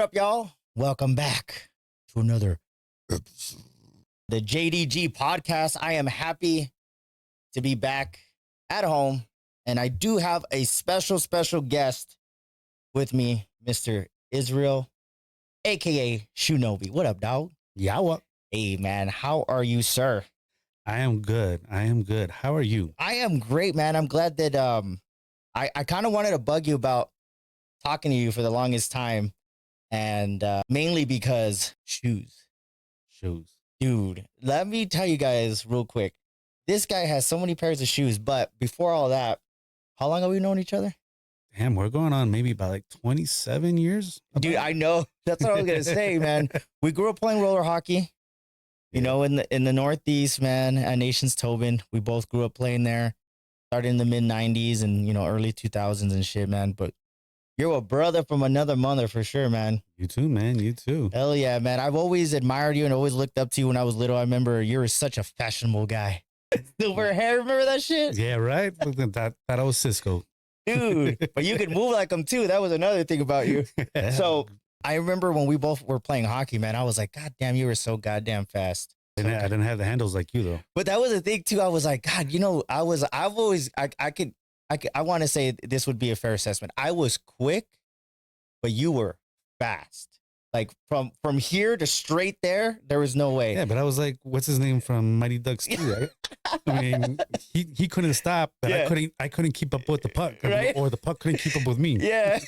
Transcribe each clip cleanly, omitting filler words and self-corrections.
up, y'all? Welcome back to another episode. The JDG podcast. I am happy to be back at home, and I do have a special guest with me, Mr. Israel, aka Shoenobi. What up, dog? Yeah, what? Hey, man, how are you, sir? I am good. How are you? I am great, man. I'm glad that I kind of wanted to bug you about talking to you for the longest time, and mainly because shoes. Dude, let me tell you guys real quick. This guy has so many pairs of shoes, but before all that, how long have we known each other? Damn, we're going on maybe about like 27 years. Dude, I know. That's what I was going to say, man. We grew up playing roller hockey, you know, in the Northeast, man, at Nations Tobin. We both grew up playing there. Started in the mid 90s and, you know, early 2000s and shit, man. But you're a brother from another mother for sure, man. You too, man. You too. Hell yeah, man. I've always admired you and always looked up to you when I was little. I remember you were such a fashionable guy. Silver hair, remember that shit? Yeah, right? that was Cisco. Dude, but you could move like him too. That was another thing about you. So I remember when we both were playing hockey, man, I was like, God damn, you were so goddamn fast. I didn't have the handles like you, though. But that was the thing too. I was like, God, you know, I want to say this would be a fair assessment. I was quick, but you were fast. Like from here to straight there was no way. Yeah, but I was like, what's his name from Mighty Ducks 2, right? I mean, he couldn't stop, but Yeah. I couldn't keep up with the puck, Right? or the puck couldn't keep up with me. Yeah.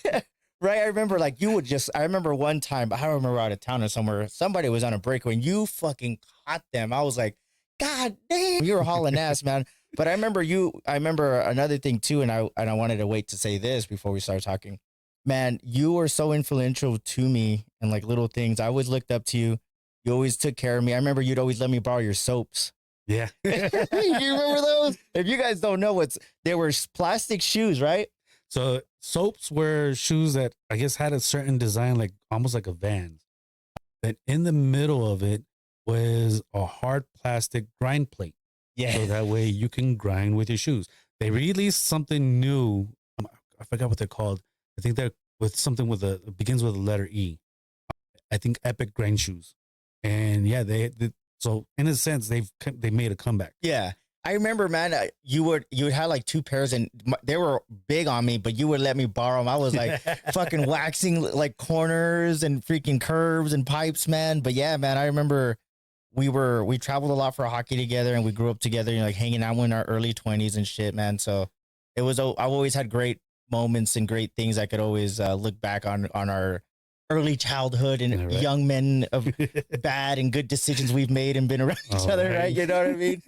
Right. I remember like I remember one time, I don't remember out of town or somewhere, somebody was on a breakaway and you fucking caught them. I was like, God damn, you were hauling ass, man. But I remember another thing too, and I wanted to wait to say this before we start talking. Man, you were so influential to me and like little things. I always looked up to you. You always took care of me. I remember you'd always let me borrow your soaps. Yeah. You remember those? If you guys don't know, they were plastic shoes, right? So soaps were shoes that I guess had a certain design, like almost like a Vans. Then in the middle of it was a hard plastic grind plate. Yeah. So that way you can grind with your shoes. They released something new. I forgot what they're called. I think they're with something it begins with the letter E. I think Epic Grind shoes. And yeah, so in a sense they made a comeback. Yeah. I remember, man, you would have like two pairs and they were big on me, but you would let me borrow them. I was like fucking waxing like corners and freaking curves and pipes, man. But yeah, man, I remember we traveled a lot for hockey together and we grew up together, you know, like hanging out in our early 20s and shit, man. So I've always had great moments and great things I could always look back on our early childhood and young men of bad and good decisions we've made and been around each other, right? You know what I mean?